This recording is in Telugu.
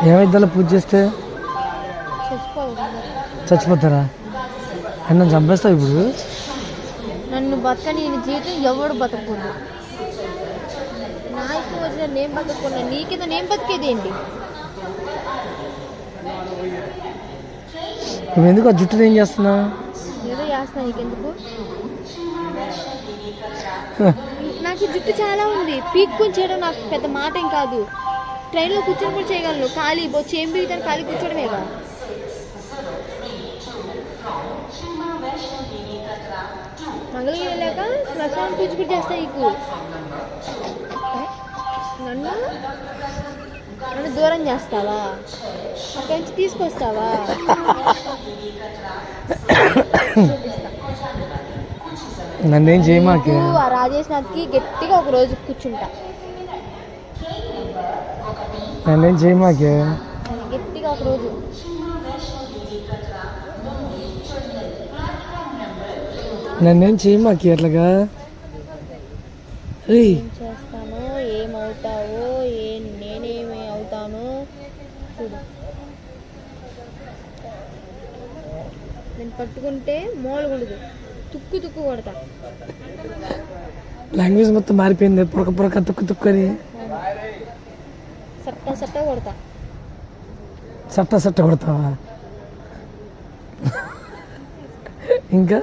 ఏమైద్దా పూజ చేస్తే? చచ్చిపోతారా? నన్ను చంపేస్తావు ఇప్పుడు? నన్ను బతకని జీవితం ఎవడు బతకూడదు. నాకు వచ్చిన నేను బతకకుండా నీకేదో నేను బతికేది ఏంటి? నువ్వు ఎందుకు ఆ జుట్టుని ఏం చేస్తున్నావు? ఏదో చేస్తున్నా, నీకెందుకు? నాకు ఈ జుట్టు చాలా ఉంది, పీక్కొని చేయడం నాకు పెద్ద మాట ఏం కాదు. ట్రైన్లో కూర్చొని కూడా చేయగలను, ఖాళీ బొచ్చి ఏం పీకుతాను, ఖాళీ కూర్చోడమేగా. మంగళగిరి వెళ్ళాక శ్మశానం పూజ కూడా చేస్తా నీకు. నన్ను నన్ను దూరం చేస్తావా? అక్కడి నుంచి తీసుకొస్తావా? నన్నేం చేయమాకే. ఆ రాజేష్ నాథ్కి గట్టిగా ఒక రోజు కూర్చుంటా. నన్నేం చేయమాకే. గట్టిగా ఒక రోజు నన్నేం చేయమాకే అట్లాగా. ఏం చేస్తానో, ఏమవుతావో, నేనేమి అవుతానో చూడు. నేను పట్టుకుంటే మూలకూడదు, తుక్కు తుక్కు కొడతా. లాంగ్వేజ్ మొత్తం మారిపోయింది. పొరక పొరక తుక్కు తుక్కు అని సట్ట సట్ట కొడతా. సట్ట సట్ట కొడతావా? ఇంకా